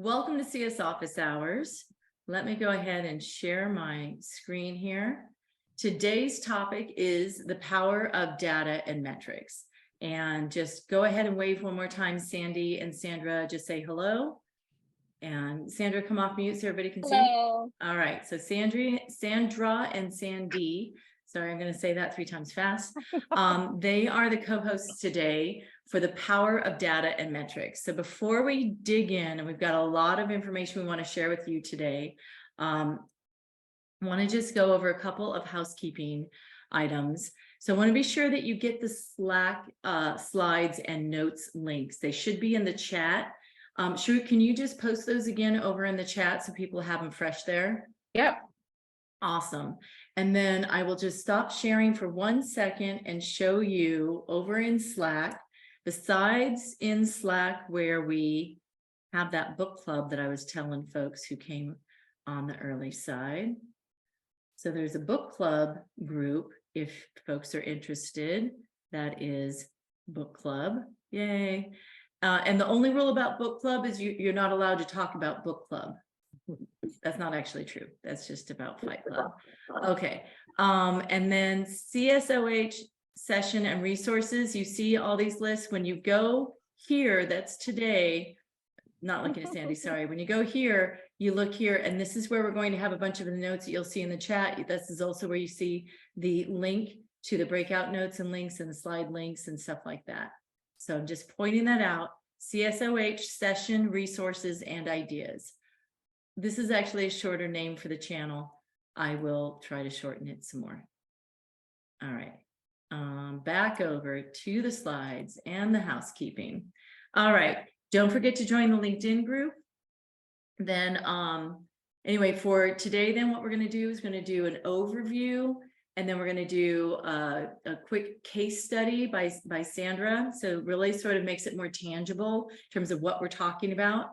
Welcome to CS Office Hours. Let me go ahead and share my screen here. Today's topic is the power of data and metrics. And just go ahead and wave one more time, Sandy and Sandra, just say hello. And Sandra, come off mute so everybody can see. Hello. All right, so Sandra and Sandy, sorry, I'm going to say that 3 times fast. They are the co-hosts today for the power of data and metrics. So before we dig in, and we've got a lot of information we want to share with you today, I want to just go over a couple of housekeeping items. So I want to be sure that you get the Slack slides and notes links. They should be in the chat. Shrut, can you just post those again over in the chat so people have them fresh there? Yep. Awesome. And then I will just stop sharing for 1 second and show you over in Slack, the sides in Slack where we have that book club that I was telling folks who came on the early side. So there's a book club group if folks are interested. That is book club. Yay. And the only rule about book club is you're not allowed to talk about book club. That's not actually true. That's just about Fight Club. Okay. And then CSOH session and resources. You see all these lists. When you go here, that's today, not looking at Sandy, sorry. When you go here, you look here, and this is where we're going to have a bunch of the notes that you'll see in the chat. This is also where you see the link to the breakout notes and links and the slide links and stuff like that. So I'm just pointing that out. CSOH session, resources, and ideas. This is actually a shorter name for the channel. I will try to shorten it some more. All right. Back over to the slides and the housekeeping. All right. Don't forget to join the LinkedIn group. Then anyway, for today, then what we're going to do is going to do an overview, and then we're going to do a quick case study by Sandra. So really sort of makes it more tangible in terms of what we're talking about.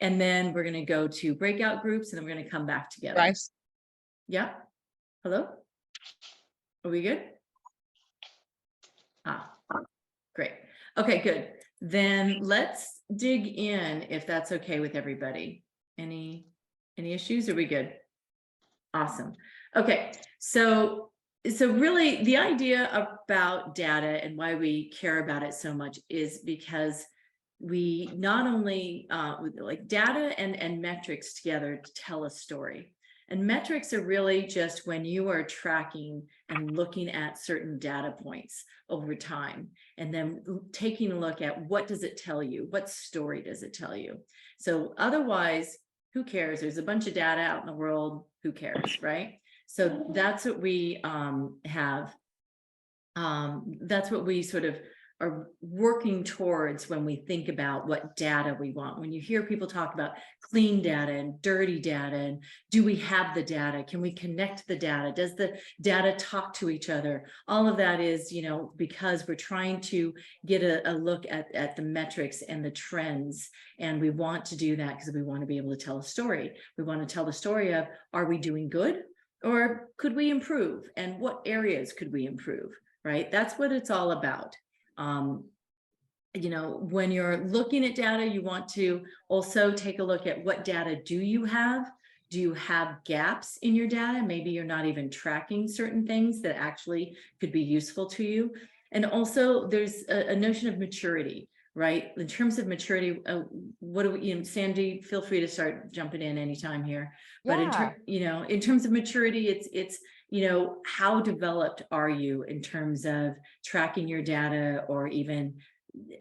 And then we're going to go to breakout groups, and then we're going to come back together. Nice. Yeah. Hello? Are we good? Great. Okay, good. Then let's dig in if that's okay with everybody. Any issues? Are we good? Awesome. Okay, so really the idea about data and why we care about it so much is because we not only like data and metrics together to tell a story. And metrics are really just when you are tracking and looking at certain data points over time, and then taking a look at what does it tell you? What story does it tell you? So otherwise, who cares? There's a bunch of data out in the world. Who cares, right? So that's what we have. That's what we sort of are working towards when we think about what data we want. When you hear people talk about clean data and dirty data, and do we have the data? Can we connect the data? Does the data talk to each other? All of that is, you know, because we're trying to get a look at the metrics and the trends. And we want to do that because we want to be able to tell a story. We want to tell the story of, are we doing good? Or could we improve? And what areas could we improve, right? That's what it's all about. You know, when you're looking at data, you want to also take a look at what data do you have? Do you have gaps in your data? Maybe you're not even tracking certain things that actually could be useful to you. And also there's a notion of maturity, right? In terms of maturity, what do we, you know, Sandy, feel free to start jumping in anytime here. Yeah. But in terms of maturity, it's you know, how developed are you in terms of tracking your data, or even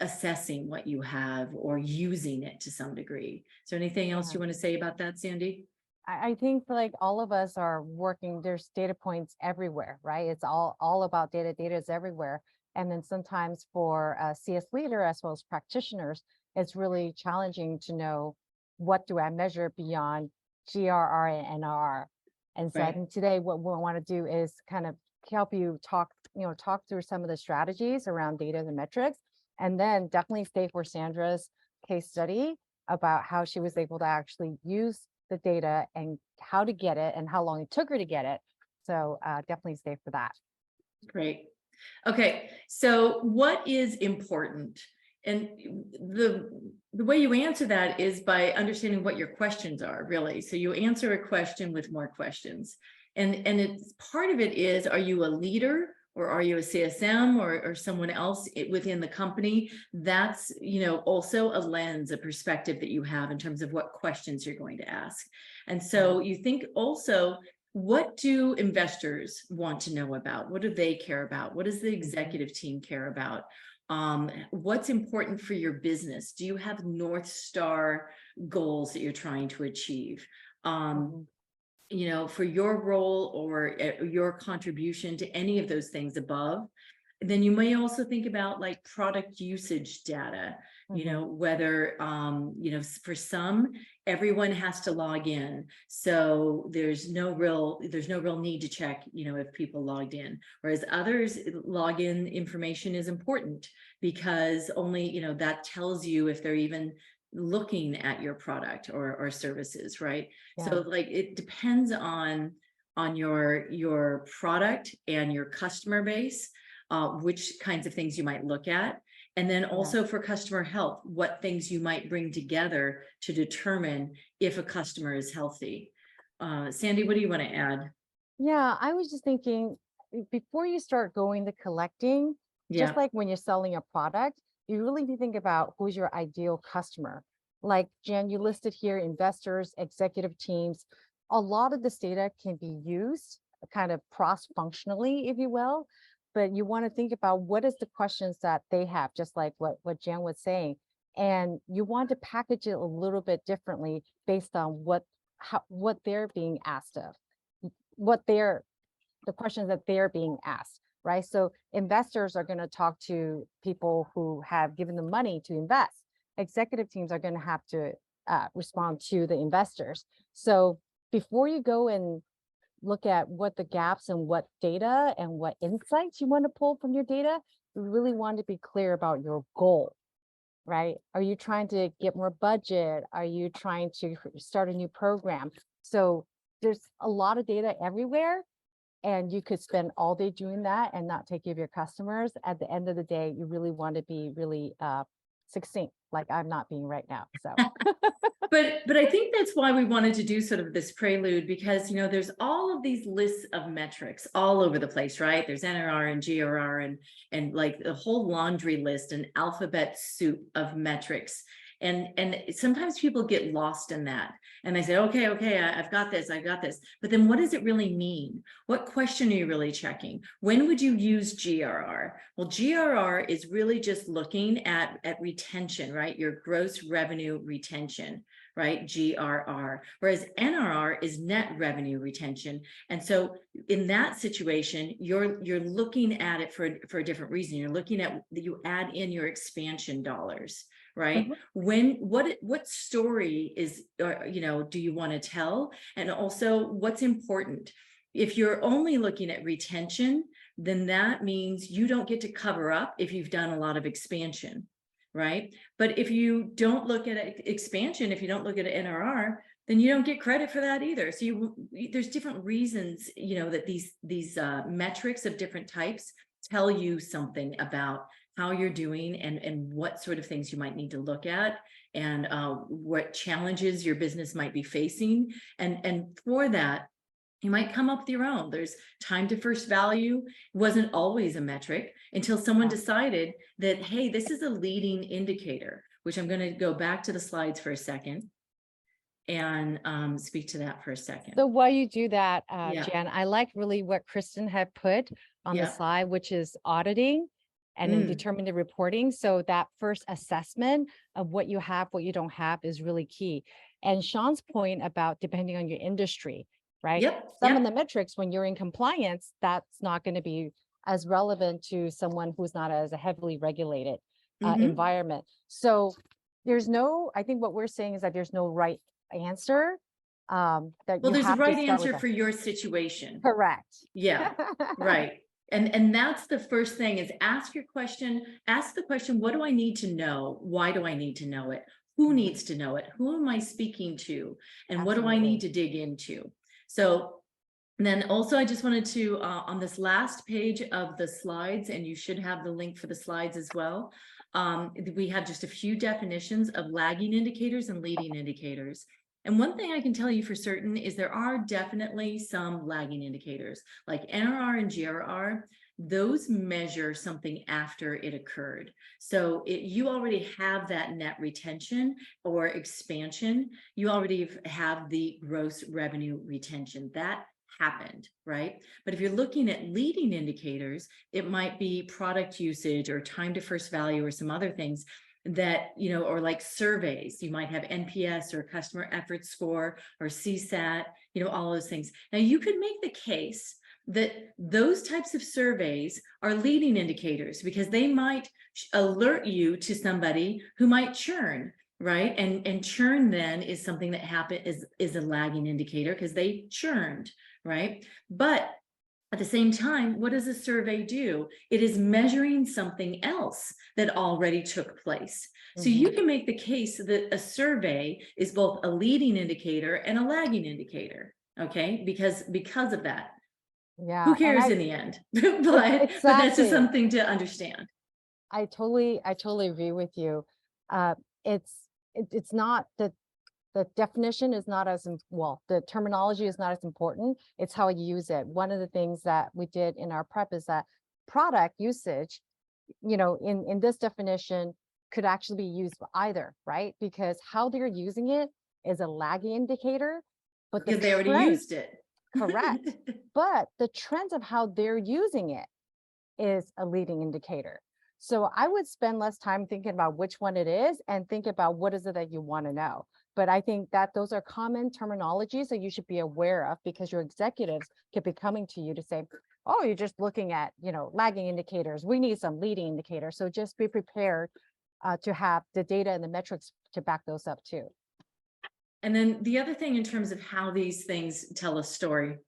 assessing what you have, or using it to some degree? Is there anything else you want to say about that, Sandy? I think like all of us are working, there's data points everywhere, right? It's all about data. Data is everywhere. And then sometimes for a CS leader as well as practitioners, it's really challenging to know, what do I measure beyond GRR and NRR? And so I think today what we want to do is kind of help you talk through some of the strategies around data and metrics, and then definitely stay for Sandra's case study about how she was able to actually use the data and how to get it and how long it took her to get it. So definitely stay for that. Great. Okay, so what is important and the way you answer that is by understanding what your questions are, really. So you answer a question with more questions. And it's part of it is, are you a leader, or are you a CSM, or someone else within the company? That's, also a lens, a perspective that you have in terms of what questions you're going to ask. And so you think also, what do investors want to know about? What do they care about? What does the executive team care about? What's important for your business? Do you have North Star goals that you're trying to achieve? For your role or your contribution to any of those things above. Then you may also think about like product usage data, whether, for some, everyone has to log in. So there's no real need to check, if people logged in, whereas others, login information is important because only, that tells you if they're even looking at your product or services, right? Yeah. So like it depends on your product and your customer base, which kinds of things you might look at. And then also for customer health, what things you might bring together to determine if a customer is healthy. Sandy, what do you want to add? Yeah, I was just thinking, before you start going to collecting, just like when you're selling a product, you really need to think about who's your ideal customer. Like Jen, you listed here investors, executive teams. A lot of this data can be used kind of cross-functionally, if you will, but you want to think about what is the questions that they have, just like what Jen was saying. And you want to package it a little bit differently based on what they're being asked of, the questions that they're being asked, right? So investors are going to talk to people who have given them money to invest. Executive teams are going to have to respond to the investors. So before you go and look at what the gaps and what data and what insights you want to pull from your data, you really want to be clear about your goal, right? Are you trying to get more budget? Are you trying to start a new program? So there's a lot of data everywhere, and you could spend all day doing that and not take care of your customers. At the end of the day, you really want to be really succinct, like I'm not being right now. So but I think that's why we wanted to do sort of this prelude, because there's all of these lists of metrics all over the place, right? There's NRR and GRR and like the whole laundry list, an alphabet soup of metrics. And sometimes people get lost in that, and they say, okay, I've got this. But then what does it really mean? What question are you really checking? When would you use GRR? Well, GRR is really just looking at retention, right? Your gross revenue retention, right? GRR. Whereas NRR is net revenue retention. And so in that situation, you're looking at it for a different reason. You're looking at, you add in your expansion dollars, right? What story is, do you want to tell? And also what's important? If you're only looking at retention, then that means you don't get to cover up if you've done a lot of expansion, right? But if you don't look at expansion, if you don't look at NRR, then you don't get credit for that either. So there's different reasons, that these metrics of different types tell you something about how you're doing and what sort of things you might need to look at, and what challenges your business might be facing. And for that, you might come up with your own. There's time to first value wasn't always a metric until someone decided that, hey, this is a leading indicator, which I'm going to go back to the slides for a second and speak to that for a second. So while you do that, Jen, I like really what Kristen had put on the slide, which is auditing and then determine the reporting. So that first assessment of what you have, what you don't have is really key. And Sean's point about depending on your industry, right? Some of the metrics, when you're in compliance, that's not going to be as relevant to someone who's not as a heavily regulated environment. So I think what we're saying is that there's no right answer. There's a right answer for your situation. Correct. Yeah, right. And that's the first thing, is ask the question, what do I need to know? Why do I need to know it? Who needs to know it? Who am I speaking to? And what do I need to dig into? So then also, I just wanted to, on this last page of the slides, and you should have the link for the slides as well, we have just a few definitions of lagging indicators and leading indicators. And one thing I can tell you for certain is there are definitely some lagging indicators like NRR and GRR. Those measure something after it occurred. So you already have that net retention or expansion. You already have the gross revenue retention. That happened, right? But if you're looking at leading indicators, it might be product usage or time to first value or some other things that, or like surveys. You might have NPS or customer effort score or CSAT, all those things. Now you could make the case that those types of surveys are leading indicators because they might alert you to somebody who might churn, right? And churn then is something that is a lagging indicator because they churned, right? But at the same time, what does a survey do? It is measuring something else that already took place. So you can make the case that a survey is both a leading indicator and a lagging indicator, okay? Because of that. Yeah. Who cares in the end? but Exactly. that's just something to understand. I totally agree with you. It's not the definition is not as well, the terminology is not as important. It's how you use it. One of the things that we did in our prep is that product usage, in this definition could actually be used for either, right? Because how they're using it is a lagging indicator, but Because they already used it. Correct. But the trends of how they're using it is a leading indicator. So I would spend less time thinking about which one it is and think about what is it that you want to know. But I think that those are common terminologies that you should be aware of because your executives could be coming to you to say, oh, you're just looking at, lagging indicators. We need some leading indicators. So just be prepared to have the data and the metrics to back those up too. And then the other thing in terms of how these things tell a story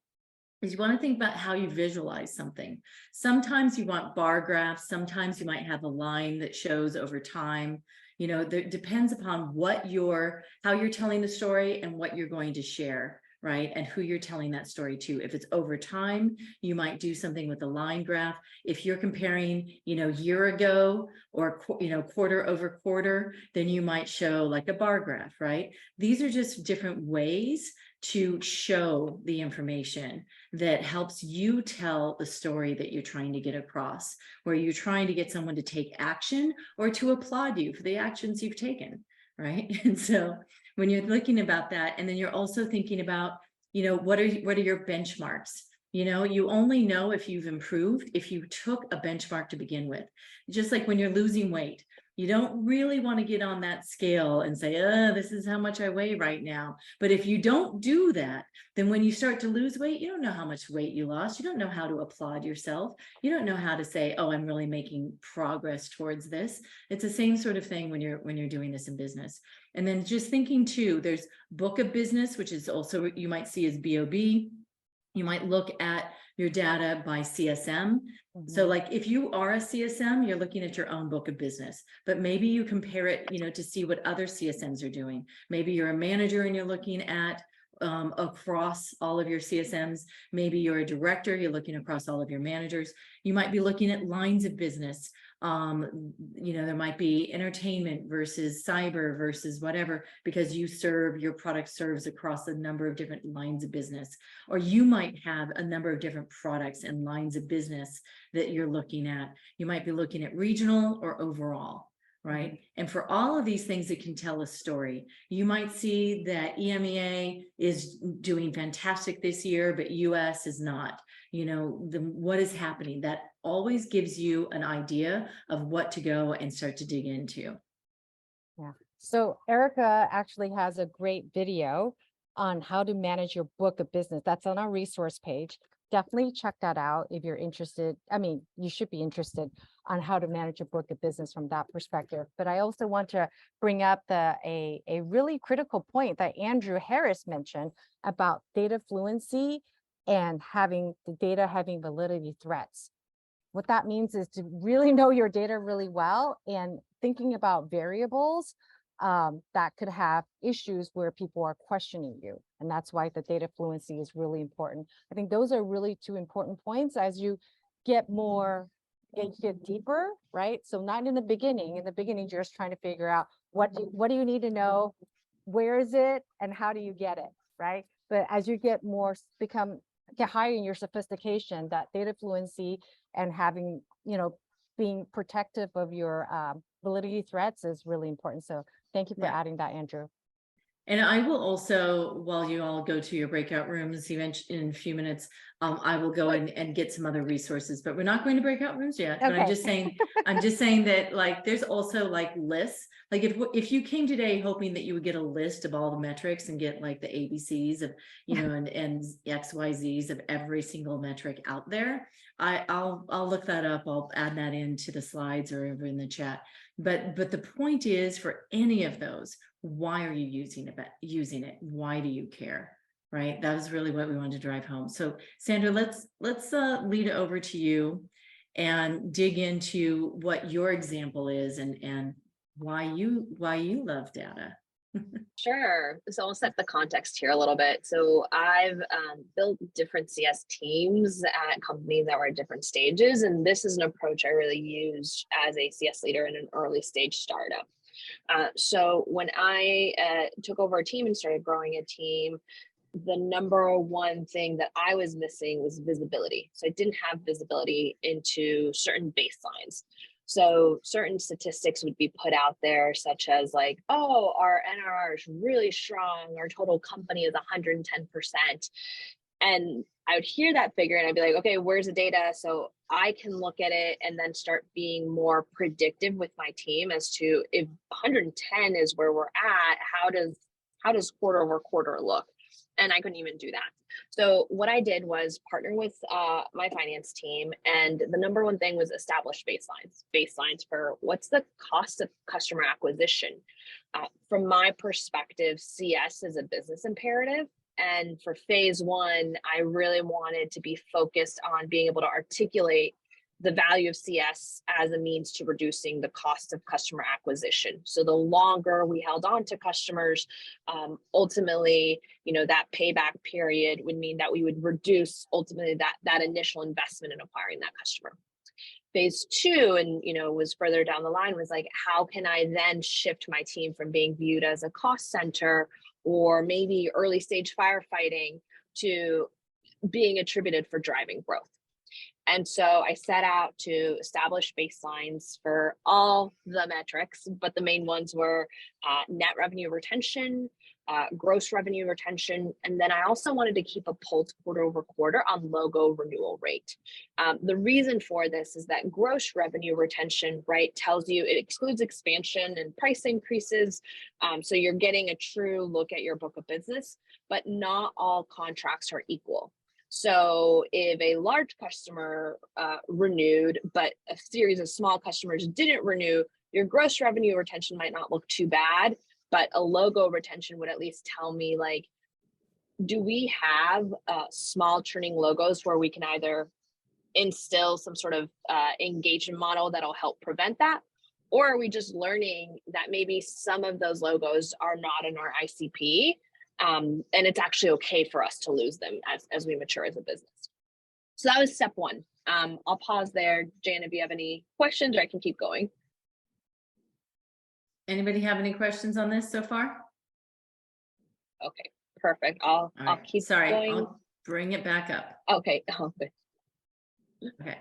is you want to think about how you visualize something. Sometimes you want bar graphs. Sometimes you might have a line that shows over time. There depends upon how you're telling the story and what you're going to share, right? And who you're telling that story to. If it's over time, you might do something with a line graph. If you're comparing, year ago or, quarter over quarter, then you might show like a bar graph, right? These are just different ways to show the information that helps you tell the story that you're trying to get across, where you're trying to get someone to take action or to applaud you for the actions you've taken, right? And so when you're looking about that, and then you're also thinking about, what are your benchmarks? You only know if you've improved if you took a benchmark to begin with. Just like when you're losing weight, you don't really want to get on that scale and say, this is how much I weigh right now. But if you don't do that, then when you start to lose weight, you don't know how much weight you lost. You don't know how to applaud yourself. You don't know how to say, oh, I'm really making progress towards this. It's the same sort of thing when you're doing this in business. And then just thinking too, there's book of business, which is also you might see as BOB. You might look at your data by CSM. So like if you are a CSM, you're looking at your own book of business, but maybe you compare it, to see what other CSMs are doing. Maybe you're a manager and you're looking at across all of your CSMs. Maybe you're a director, you're looking across all of your managers. You might be looking at lines of business. There might be entertainment versus cyber versus whatever, because your product serves across a number of different lines of business, or you might have a number of different products and lines of business that you're looking at. You might be looking at regional or overall, right? And for all of these things that can tell a story, you might see that EMEA is doing fantastic this year, but US is not. What is happening? That always gives you an idea of what to go and start to dig into. Yeah. So Erica actually has a great video on how to manage your book of business. That's on our resource page. Definitely check that out if you're interested. I mean, you should be interested on how to manage your book of business from that perspective. But I also want to bring up a really critical point that Andrew Harris mentioned about data fluency and having the data having validity threats. What that means is to really know your data really well and thinking about variables that could have issues where people are questioning you. And that's why the data fluency is really important. I think those are really two important points as you get more get deeper, right? So not in the beginning. In the beginning, you're just trying to figure out what do you need to know, where is it, and how do you get it, right? But as you get more, get higher in your sophistication, that data fluency and having, being protective of your validity threats is really important. So thank you for adding that, Andrew. And I will also, while you all go to your breakout rooms, eventually in a few minutes, I will go and get some other resources, but we're not going to breakout rooms yet. But I'm just saying that like, there's also like lists. Like if you came today hoping that you would get a list of all the metrics and get like the ABCs of, and XYZs of every single metric out there, I'll look that up. I'll add that into the slides or over in the chat. But the point is, for any of those, why are you using it? Why do you care? Right? That was really what we wanted to drive home. So Sandra, let's lead it over to you and dig into what your example is and why you love data. Sure. So I'll set the context here a little bit. So I've built different CS teams at companies that were at different stages. And this is an approach I really used as a CS leader in an early stage startup. So when I took over a team and started growing a team, the number one thing that I was missing was visibility. So I didn't have visibility into certain baselines. So certain statistics would be put out there, such as like, oh, our NRR is really strong. Our total company is 110%. And I would hear that figure and I'd be like, okay, where's the data? So I can look at it and then start being more predictive with my team as to if 110 is where we're at, how does quarter over quarter look? And I couldn't even do that. So what I did was partner with my finance team. And the number one thing was establish baselines for what's the cost of customer acquisition. From my perspective, CS is a business imperative. And for phase one, I really wanted to be focused on being able to articulate the value of CS as a means to reducing the cost of customer acquisition. So the longer we held on to customers, ultimately, that payback period would mean that we would reduce ultimately that initial investment in acquiring that customer. Phase two, and was further down the line, was like, how can I then shift my team from being viewed as a cost center or maybe early stage firefighting to being attributed for driving growth? And so I set out to establish baselines for all the metrics, but the main ones were net revenue retention, gross revenue retention, and then I also wanted to keep a pulse quarter over quarter on logo renewal rate. The reason for this is that gross revenue retention, right, tells you it excludes expansion and price increases. So you're getting a true look at your book of business, but not all contracts are equal. So if a large customer renewed, but a series of small customers didn't renew, your gross revenue retention might not look too bad, but a logo retention would at least tell me, like, do we have small churning logos where we can either instill some sort of engagement model that'll help prevent that? Or are we just learning that maybe some of those logos are not in our ICP? And it's actually okay for us to lose them as we mature as a business. So that was step one. I'll pause there. Jan, if you have any questions, or I can keep going. Anybody have any questions on this so far? Okay, perfect. I'll keep going. I'll bring it back up. Okay. Oh, good. Okay.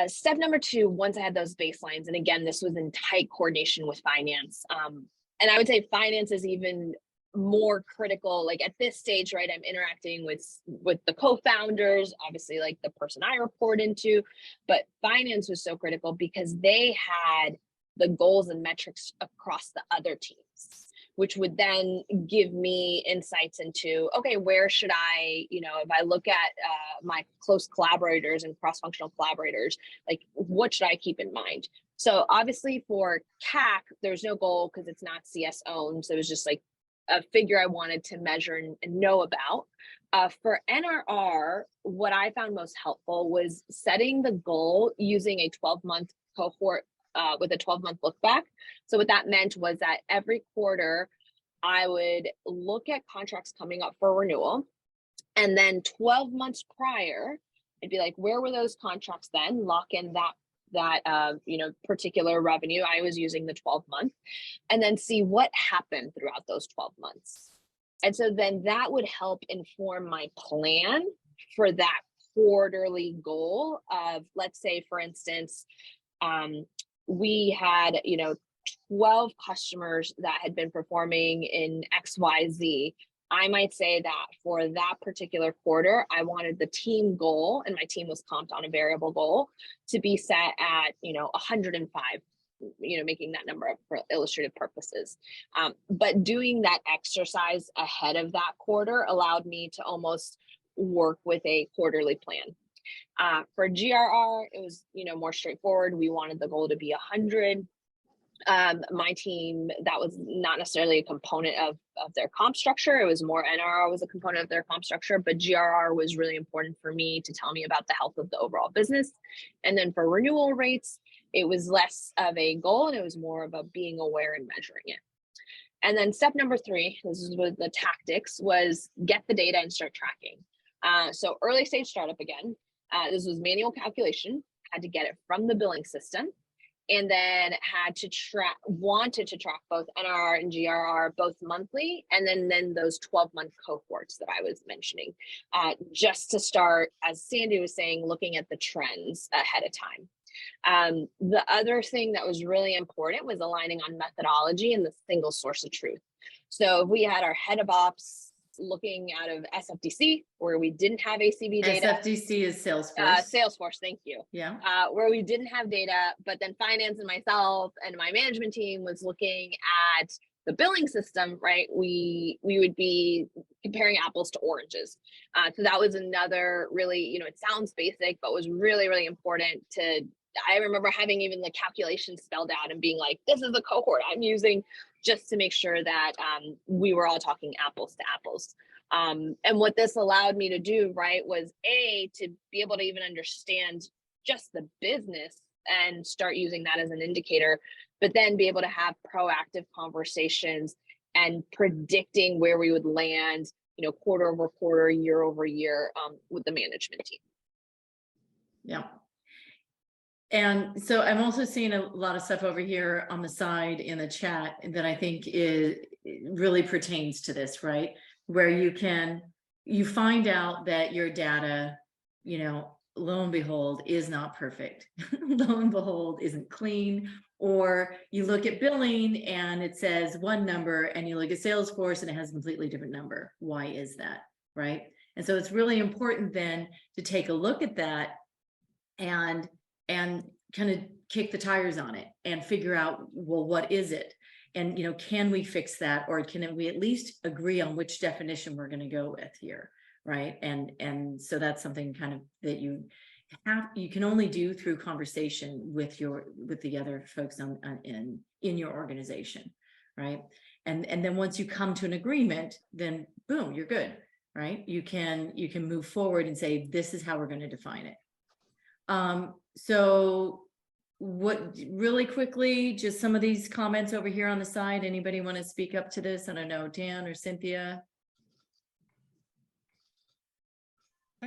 Step number two, once I had those baselines, and again, this was in tight coordination with finance. And I would say finance is even more critical. Like at this stage, right, I'm interacting with the co-founders, obviously like the person I report into, but finance was so critical because they had the goals and metrics across the other teams, which would then give me insights into, okay, where should I, if I look at my close collaborators and cross-functional collaborators, like what should I keep in mind? So obviously for CAC, there's no goal because it's not CS owned. So it was just like a figure I wanted to measure and know about. For NRR, what I found most helpful was setting the goal using a 12-month cohort with a 12-month look back. So what that meant was that every quarter, I would look at contracts coming up for renewal. And then 12 months prior, I'd be like, where were those contracts then? Lock in that particular revenue. I was using the 12-month, and then see what happened throughout those 12 months. And so then that would help inform my plan for that quarterly goal of, let's say, for instance, we had, 12 customers that had been performing in XYZ. I might say that for that particular quarter, I wanted the team goal, and my team was comped on a variable goal, to be set at, 105, making that number up for illustrative purposes. But doing that exercise ahead of that quarter allowed me to almost work with a quarterly plan. For GRR, it was, more straightforward. We wanted the goal to be 100. My team, that was not necessarily a component of their comp structure. It was more NRR was a component of their comp structure, but GRR was really important for me to tell me about the health of the overall business. And then for renewal rates, it was less of a goal and it was more about being aware and measuring it. And then step number 3, this is with the tactics, was get the data and start tracking. So early stage startup again, this was manual calculation, had to get it from the billing system, and then wanted to track both NRR and GRR both monthly, and then those 12-month cohorts that I was mentioning, just to start, as Sandy was saying, looking at the trends ahead of time. The other thing that was really important was aligning on methodology and the single source of truth. So if we had our head of ops looking out of SFDC, where we didn't have ACV data. SFDC is Salesforce. Salesforce, thank you. Yeah. Where we didn't have data, but then finance and myself and my management team was looking at the billing system, right? We would be comparing apples to oranges. So that was another really, it sounds basic, but was really, really important to, I remember having even the calculations spelled out and being like, this is the cohort I'm using, just to make sure that we were all talking apples to apples. And what this allowed me to do, right, was to be able to even understand just the business and start using that as an indicator, but then be able to have proactive conversations and predicting where we would land, quarter over quarter, year over year, with the management team. Yeah. And so I'm also seeing a lot of stuff over here on the side in the chat that I think really pertains to this, right? Where you find out that your data, lo and behold, is not perfect. Lo and behold, isn't clean. Or you look at billing and it says one number, and you look at Salesforce and it has a completely different number. Why is that, right? And so it's really important then to take a look at that and kind of kick the tires on it and figure out, well, what is it? And, can we fix that? Or can we at least agree on which definition we're going to go with here, right? And so that's something kind of that you can only do through conversation with the other folks in your organization, right? And then once you come to an agreement, then boom, you're good, right? You can move forward and say, this is how we're going to define it. So really quickly, just some of these comments over here on the side. Anybody want to speak up to this? I don't know, Dan or Cynthia.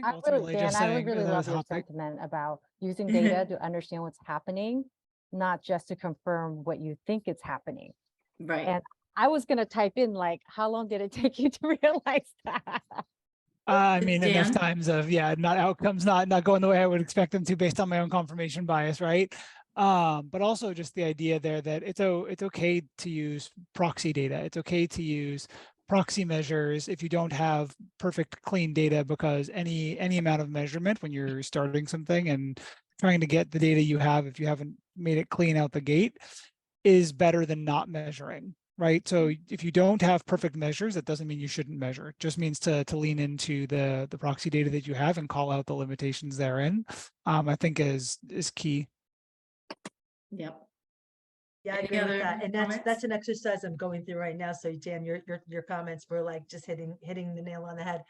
I would really love your sentiment about using data to understand what's happening, not just to confirm what you think is happening. Right. And I was going to type in, like, how long did it take you to realize that? I mean, enough times of, not outcomes, not going the way I would expect them to based on my own confirmation bias, right? But also just the idea there that it's okay to use proxy data. It's okay to use proxy measures if you don't have perfect clean data, because any amount of measurement when you're starting something and trying to get the data you have, if you haven't made it clean out the gate, is better than not measuring. Right. So if you don't have perfect measures, that doesn't mean you shouldn't measure. It just means to lean into the proxy data that you have and call out the limitations therein. I think is key. Yep. Yeah, I agree with that. And that's an exercise I'm going through right now. So Dan, your comments were like just hitting the nail on the head.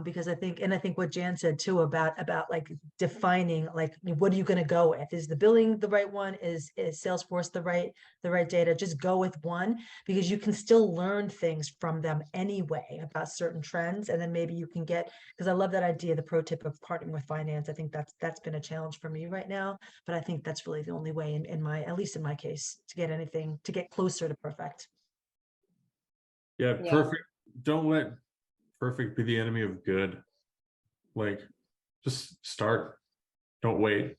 Because I think what Jan said too about like defining, like, what are you going to go with? Is the billing the right one? Is Salesforce the right data? Just go with one, because you can still learn things from them anyway about certain trends. And then maybe you can get, because I love that idea, the pro tip of partnering with finance. I think that's been a challenge for me right now, but I think that's really the only way in my, at least in my case, to get closer to perfect. Yeah, Yeah. perfect. Don't let perfect be the enemy of good. Like, just start. Don't wait.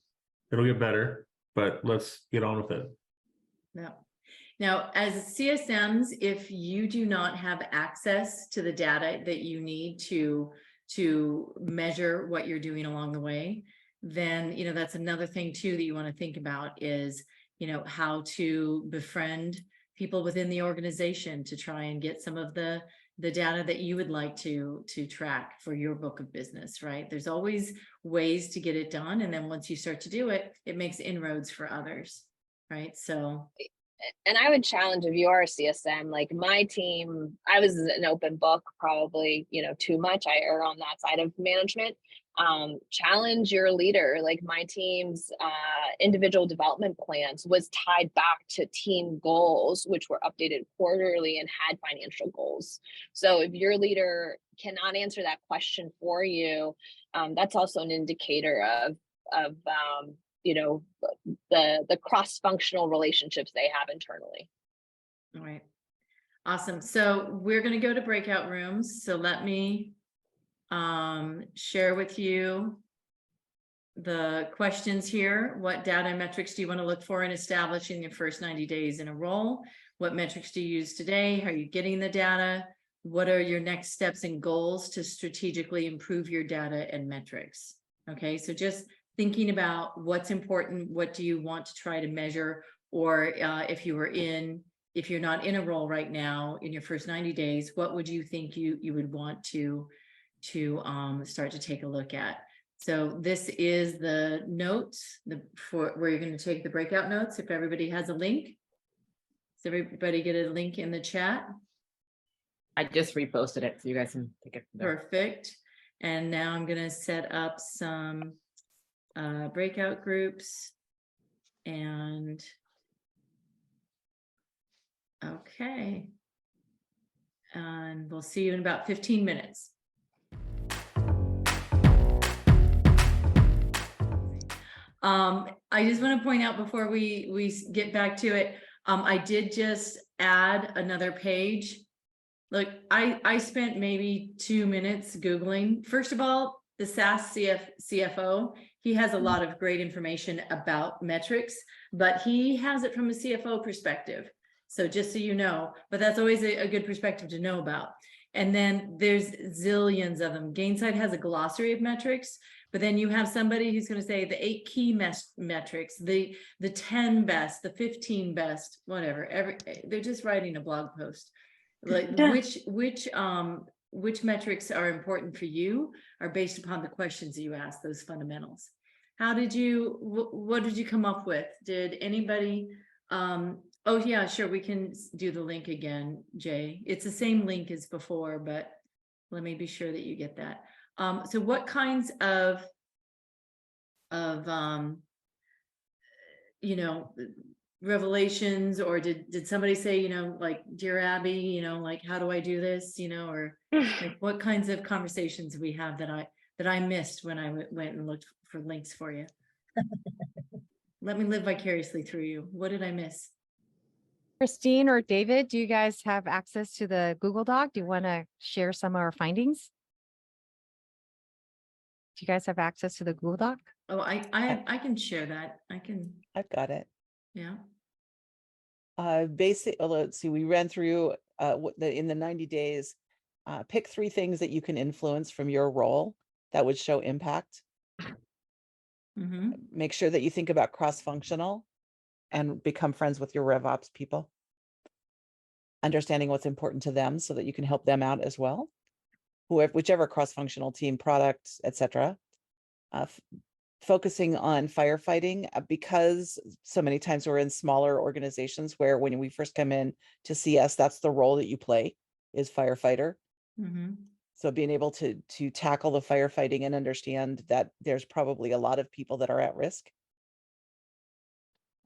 It'll get better, but let's get on with it. Yeah. Now, as CSMs, if you do not have access to the data that you need to measure what you're doing along the way, then, you know, that's another thing too that you want to think about is, you know, how to befriend people within the organization to try and get some of the data that you would like to track for your book of business, right? There's always ways to get it done. And then once you start to do it, it makes inroads for others, right? So. And I would challenge, if you are a CSM, like my team, I was an open book, probably, you know, too much. I err on that side of management. Challenge your leader. Like my team's individual development plans was tied back to team goals, which were updated quarterly and had financial goals. So if your leader cannot answer that question for you, that's also an indicator of you know, the cross-functional relationships they have internally. All right. Awesome. So we're going to go to breakout rooms. So let me share with you the questions here. What data and metrics do you want to look for in establishing your first 90 days in a role? What metrics do you use today? How are you getting the data? What are your next steps and goals to strategically improve your data and metrics? Okay, so just thinking about what's important, what do you want to try to measure, or if you're not in a role right now in your first 90 days, what would you think you would want to start to take a look at? So this is the notes for where you're going to take the breakout notes. If everybody has a link, does everybody get a link in the chat? I just reposted it so you guys can take it from there. Perfect. And now I'm going to set up some breakout groups, and okay, and we'll see you in about 15 minutes. I just want to point out before we get back to it, I did just add another page. Look, I spent maybe 2 minutes Googling. First of all, the SaaS CFO, he has a lot of great information about metrics, but he has it from a CFO perspective. So just so you know, but that's always a good perspective to know about. And then there's zillions of them. Gainsight has a glossary of metrics, but then you have somebody who's going to say the 8 key metrics, the 10 best, the 15 best, whatever. They're just writing a blog post. Like which metrics are important for you are based upon the questions that you ask, those fundamentals. What did you come up with? Did anybody, oh yeah, sure, we can do the link again, Jay. It's the same link as before, but let me be sure that you get that. So what kinds of you know, revelations, or did somebody say, you know, like, dear Abby, you know, like, how do I do this, you know, or like what kinds of conversations we have that I missed when I went and looked for links for you? Let me live vicariously through you. What did I miss? Christine or David, do you guys have access to the Google Doc? Do you want to share some of our findings? Do you guys have access to the Google Doc? Oh, I can share that. I've got it. Yeah. Let's see, we ran through in the 90 days, pick 3 things that you can influence from your role that would show impact. Mm-hmm. Make sure that you think about cross-functional and become friends with your RevOps people. Understanding what's important to them so that you can help them out as well. Whichever cross-functional team, product, etc. Focusing on firefighting, because so many times we're in smaller organizations where when we first come in to CS, that's the role that you play, is firefighter. Mm-hmm. So being able to tackle the firefighting and understand that there's probably a lot of people that are at risk.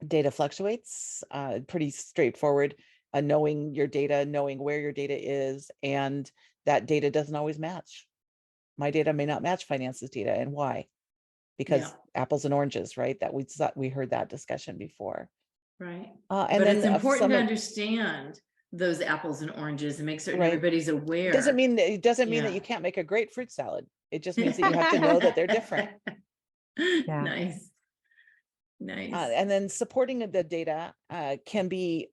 Data fluctuates, pretty straightforward. Knowing your data, knowing where your data is, and that data doesn't always match. My data may not match finance's data, and why? Because Yeah. apples and oranges, right? That we heard that discussion before. Right. And But then it's important to some, understand those apples and oranges and make certain right. everybody's aware. It doesn't mean that Yeah. you can't make a great fruit salad. It just means that you have to know that they're different. Yeah. Nice. Nice. And then supporting of the data can be,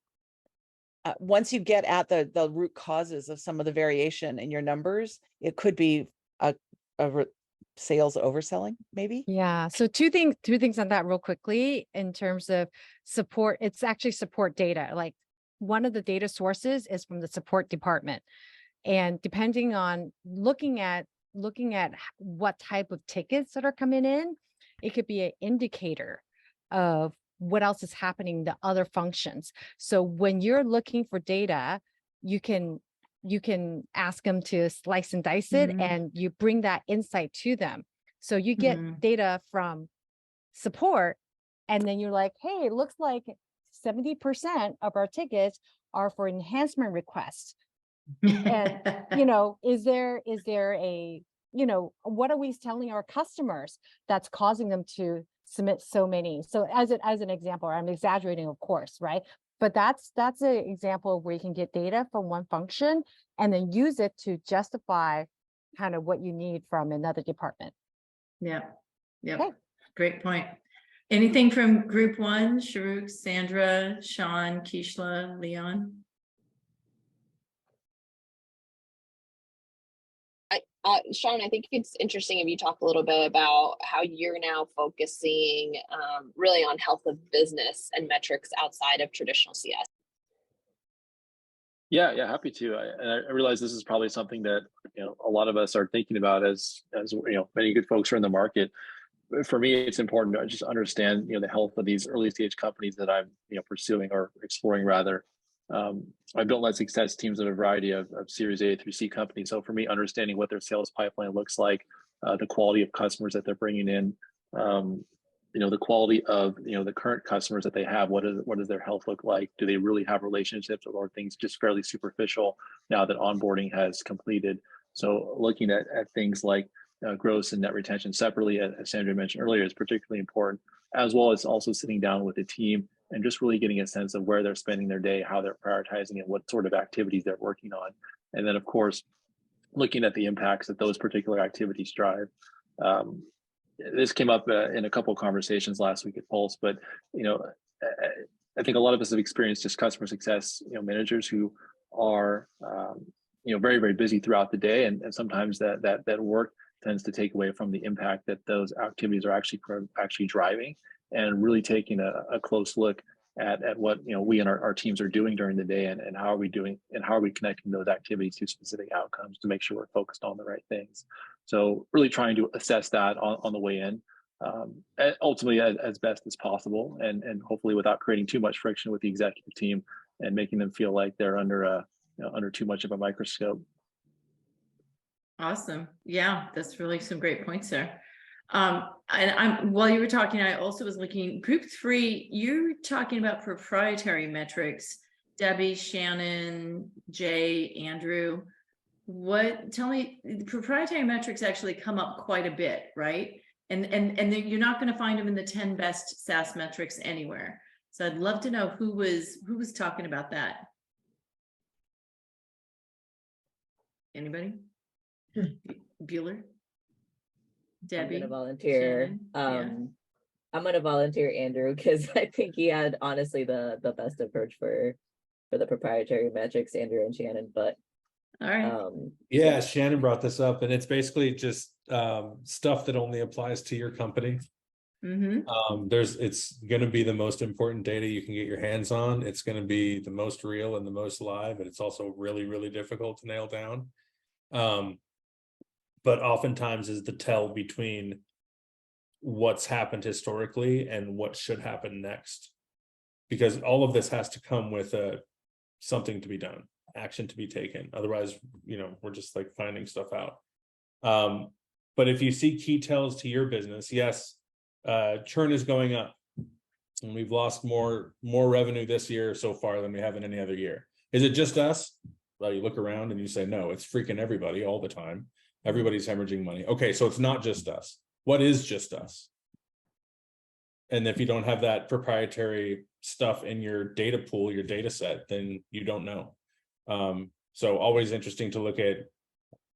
once you get at the root causes of some of the variation in your numbers, it could be a sales overselling, maybe. Yeah. So two things on that real quickly in terms of support. It's actually support data. Like one of the data sources is from the support department. And depending on looking at what type of tickets that are coming in, it could be an indicator of what else is happening in the other functions. So when you're looking for data, you can ask them to slice and dice it, and you bring that insight to them. So you get data from support, and then you're like, hey, it looks like 70% of our tickets are for enhancement requests. And is there a, what are we telling our customers that's causing them to submit so many? So as an example, I'm exaggerating, of course, right? But that's an example where you can get data from one function and then use it to justify kind of what you need from another department. Yeah. Yep. Okay. Great point. Anything from group one? Sharuk, Sandra, Sean, Kishla, Leon? Sean, I think it's interesting if you talk a little bit about how you're now focusing really on health of business and metrics outside of traditional CS. Yeah, happy to. I realize this is probably something that a lot of us are thinking about as many good folks are in the market. For me, it's important to just understand the health of these early stage companies that I'm pursuing or exploring rather. I built led success teams of a variety of Series A through C companies. So for me, understanding what their sales pipeline looks like, the quality of customers that they're bringing in, the quality of the current customers that they have. What does their health look like? Do they really have relationships, or things just fairly superficial now that onboarding has completed? So looking at things like gross and net retention separately, as Sandra mentioned earlier, is particularly important, as well as also sitting down with the team and just really getting a sense of where they're spending their day, how they're prioritizing and what sort of activities they're working on. And then, of course, looking at the impacts that those particular activities drive. This came up in a couple of conversations last week at Pulse, but I think a lot of us have experienced just customer success managers who are very, very busy throughout the day, and sometimes that work tends to take away from the impact that those activities are actually driving, and really taking a close look at what we and our teams are doing during the day, and how are we doing, and how are we connecting those activities to specific outcomes to make sure we're focused on the right things. So really trying to assess that on the way in, ultimately as best as possible, and hopefully without creating too much friction with the executive team and making them feel like they're under too much of a microscope. Awesome. Yeah, that's really some great points there. And while you were talking, I also was looking, group 3, you're talking about proprietary metrics. Debbie, Shannon, Jay, Andrew, tell me, the proprietary metrics actually come up quite a bit, right? And you're not going to find them in the 10 best SaaS metrics anywhere. So I'd love to know who was talking about that. Anybody? Bueller? Debbie? I'm gonna volunteer. Shannon? I'm gonna volunteer Andrew, because I think he had honestly the best approach for the proprietary metrics, Andrew and Shannon. But All right. Yeah, Shannon brought this up, and it's basically just stuff that only applies to your company. It's going to be the most important data you can get your hands on. It's going to be the most real and the most live, and it's also really, really difficult to nail down. But oftentimes is the tell between what's happened historically and what should happen next, because all of this has to come with something to be done. action to be taken. Otherwise, we're just like finding stuff out. But if you see key tells to your business, yes, churn is going up, and we've lost more revenue this year so far than we have in any other year. Is it just us? Well, you look around and you say, no, it's freaking everybody all the time. Everybody's hemorrhaging money. Okay, so it's not just us. What is just us? And if you don't have that proprietary stuff in your data pool, your data set, then you don't know. So always interesting to look at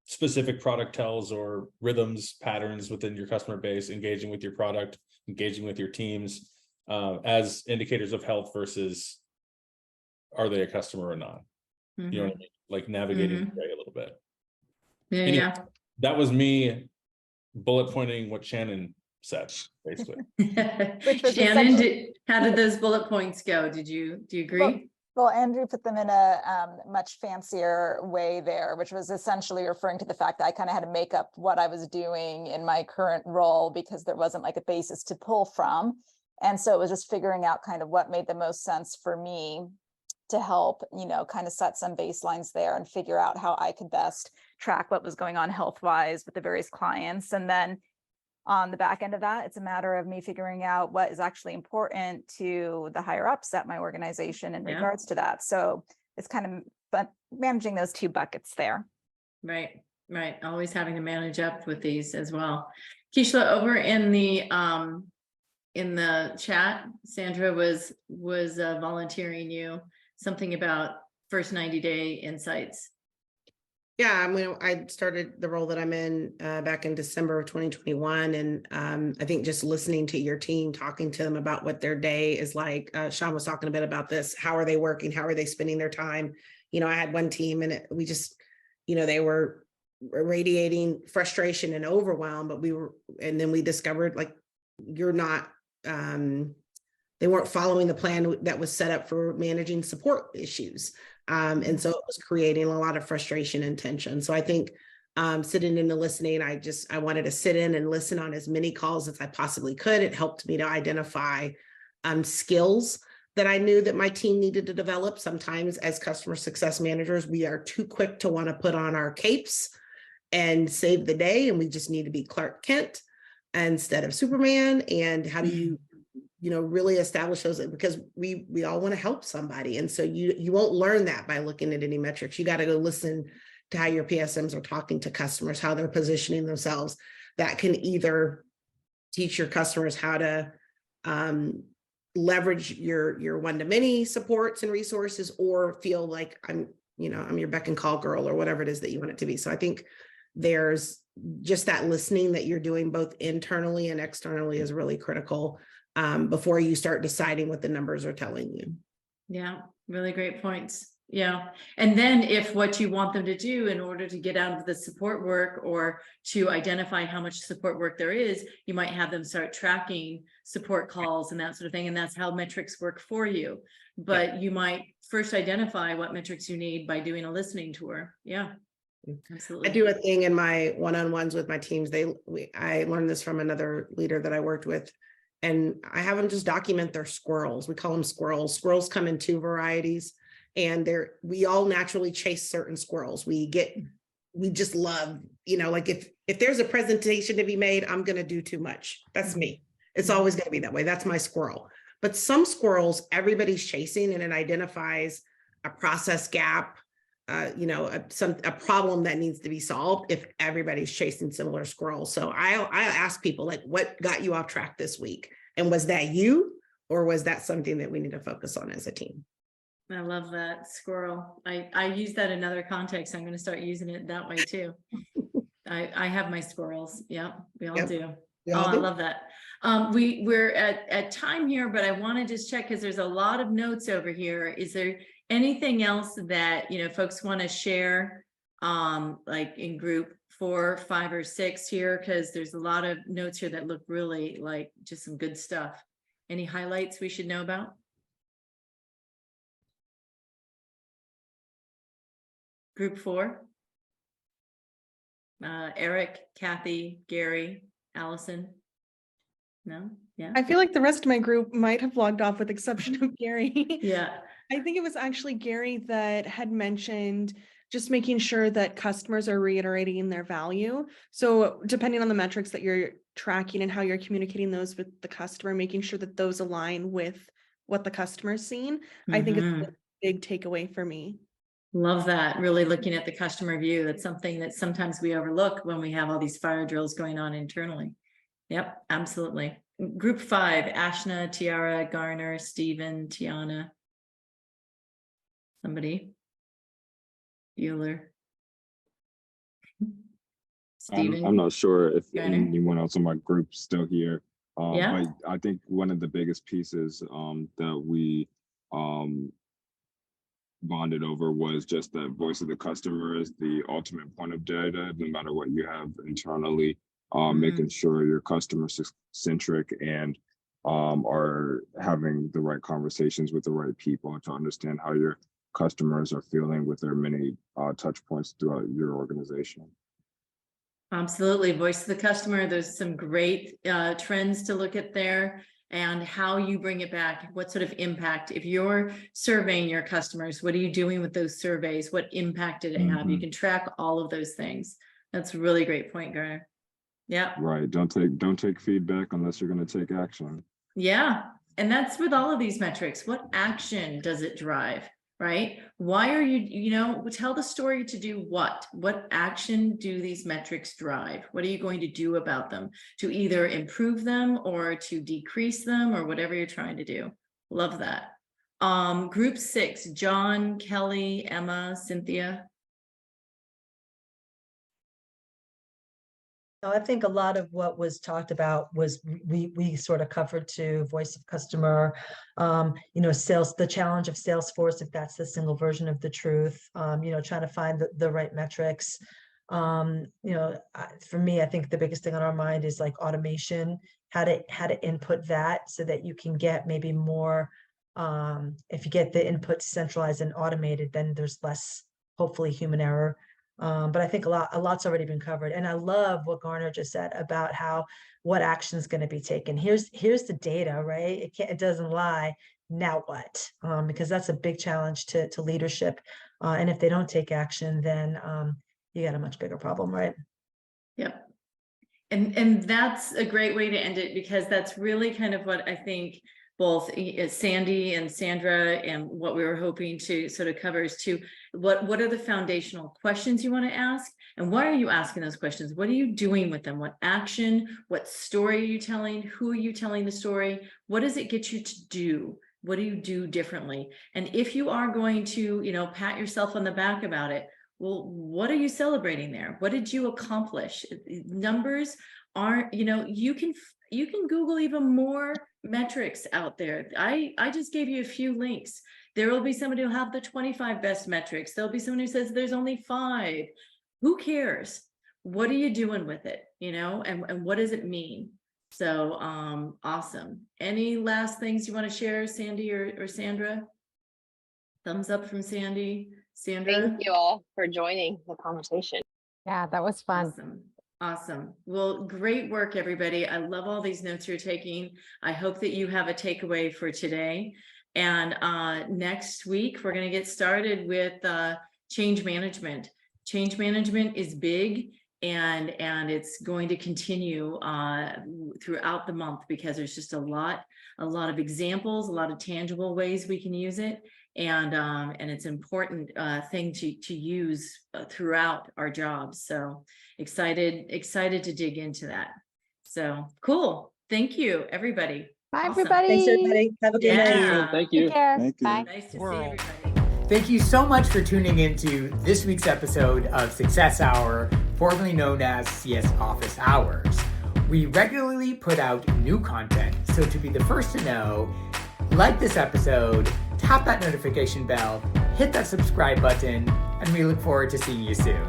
specific product tells or rhythms, patterns within your customer base, engaging with your product, engaging with your teams, as indicators of health versus are they a customer or not? Mhm. You know what I mean? Like navigating Mhm. the gray a little bit. Yeah, Anyway, yeah. that was me bullet pointing what Shannon said, basically. Which was Shannon, essentially- how did those bullet points go? Do you agree? Well, Andrew put them in a much fancier way there, which was essentially referring to the fact that I kind of had to make up what I was doing in my current role because there wasn't like a basis to pull from. And so it was just figuring out kind of what made the most sense for me to help, kind of set some baselines there and figure out how I could best track what was going on health-wise with the various clients. And then on the back end of that, it's a matter of me figuring out what is actually important to the higher ups at my organization in regards to that. So it's kind of managing those two buckets there. Right. Always having to manage up with these as well. Kishla, over in the chat, Sandra was volunteering you something about first 90-day insights. Yeah, I started the role that I'm in back in December of 2021. And I think just listening to your team, talking to them about what their day is like. Sean was talking a bit about this. How are they working? How are they spending their time? I had one team and we just, they were radiating frustration and overwhelm, and then we discovered like, you're not, they weren't following the plan that was set up for managing support issues. And so it was creating a lot of frustration and tension. So I think sitting in the listening, I wanted to sit in and listen on as many calls as I possibly could. It helped me to identify skills that I knew that my team needed to develop. Sometimes as customer success managers, we are too quick to want to put on our capes and save the day. And we just need to be Clark Kent instead of Superman. And how do you really establish those, because we all want to help somebody. And so you won't learn that by looking at any metrics. You got to go listen to how your PSMs are talking to customers, how they're positioning themselves. That can either teach your customers how to leverage your one-to-many supports and resources, or feel like I'm your beck and call girl, or whatever it is that you want it to be. So I think there's just that listening that you're doing both internally and externally is really critical before you start deciding what the numbers are telling you. Yeah, really great points. Yeah. And then if what you want them to do in order to get out of the support work or to identify how much support work there is, you might have them start tracking support calls and that sort of thing. And that's how metrics work for you. But you might first identify what metrics you need by doing a listening tour. Yeah, absolutely. I do a thing in my one-on-ones with my teams. I learned this from another leader that I worked with. And I have them just document their squirrels. We call them squirrels. Squirrels come in two varieties, and we all naturally chase certain squirrels. We just love, like if there's a presentation to be made, I'm going to do too much. That's me. It's always going to be that way. That's my squirrel. But some squirrels, everybody's chasing, and it identifies a process gap, a problem that needs to be solved if everybody's chasing similar squirrels. So I ask people, like, what got you off track this week? And was that you, or was that something that we need to focus on as a team? I love that squirrel. I use that in other contexts. I'm going to start using it that way too. I have my squirrels. Yeah, we all do. I love that. We're at time here, but I want to just check because there's a lot of notes over here. Is there anything else that folks want to share, like in group 4, 5, or 6 here? Because there's a lot of notes here that look really like just some good stuff. Any highlights we should know about? Group 4. Eric, Kathy, Gary, Allison. No? Yeah. I feel like the rest of my group might have logged off with exception of Gary. Yeah. I think it was actually Gary that had mentioned just making sure that customers are reiterating their value. So depending on the metrics that you're tracking and how you're communicating those with the customer, making sure that those align with what the customer's seeing, I think it's a big takeaway for me. Love that. Really looking at the customer view. That's something that sometimes we overlook when we have all these fire drills going on internally. Yep, absolutely. Group 5, Ashna, Tiara, Garner, Stephen, Tiana. Somebody. Bueller. Stephen. I'm not sure if Garner? anyone else in my group's still here. Yeah. But I think one of the biggest pieces that we bonded over was just that voice of the customer is the ultimate point of data, no matter what you have internally, making sure you're customer centric and are having the right conversations with the right people to understand how your customers are feeling with their many touch points throughout your organization. Absolutely. Voice of the customer. There's some great trends to look at there, and how you bring it back. What sort of impact, if you're surveying your customers, what are you doing with those surveys? What impact did it have? You can track all of those things. That's a really great point, Garner. Yeah. Right. Don't take feedback unless you're going to take action. Yeah. And that's with all of these metrics. What action does it drive? Right? Why are you tell the story to do what? What action do these metrics drive? What are you going to do about them to either improve them or to decrease them or whatever you're trying to do? Love that. Group 6, John, Kelly, Emma, Cynthia. I think a lot of what was talked about was we sort of covered to voice of customer, sales, the challenge of Salesforce, if that's the single version of the truth, trying to find the right metrics. For me, I think the biggest thing on our mind is like automation, how to input that so that you can get maybe more, if you get the input centralized and automated, then there's less, hopefully, human error. But I think a lot's already been covered. And I love what Garner just said about what action is going to be taken. Here's the data, right? It doesn't lie. Now what? Because that's a big challenge to leadership. And if they don't take action, then you got a much bigger problem, right? Yep. And that's a great way to end it, because that's really kind of what I think both Sandy and Sandra and what we were hoping to sort of cover is what are the foundational questions you want to ask, and why are you asking those questions? What are you doing with them? What action, what story are you telling? Who are you telling the story? What does it get you to do? What do you do differently? And if you are going to, pat yourself on the back about it, well, what are you celebrating there? What did you accomplish? Numbers aren't, you can Google even more metrics out there. I just gave you a few links. There will be somebody who'll have the 25 best metrics. There'll be someone who says there's only 5. Who cares? What are you doing with it? And what does it mean? So awesome. Any last things you want to share, Sandy or Sandra? Thumbs up from Sandy. Sandra? Thank you all for joining the conversation. Yeah, that was fun. Awesome. Well, great work, everybody. I love all these notes you're taking. I hope that you have a takeaway for today. And next week, we're going to get started with change management. Change management is big, and it's going to continue throughout the month, because there's just a lot of examples, a lot of tangible ways we can use it. And it's an important thing to use throughout our jobs. So excited to dig into that. So cool. Thank you, everybody. Bye, Awesome. everybody. Thanks, everybody. Have a good night. Thank you. Take care. Thank you. Bye. Nice to see World. everybody. Thank you so much for tuning into this week's episode of Success Hour, formerly known as CS Office Hours. We regularly put out new content, so to be the first to know, like this episode, tap that notification bell, hit that subscribe button, and we look forward to seeing you soon.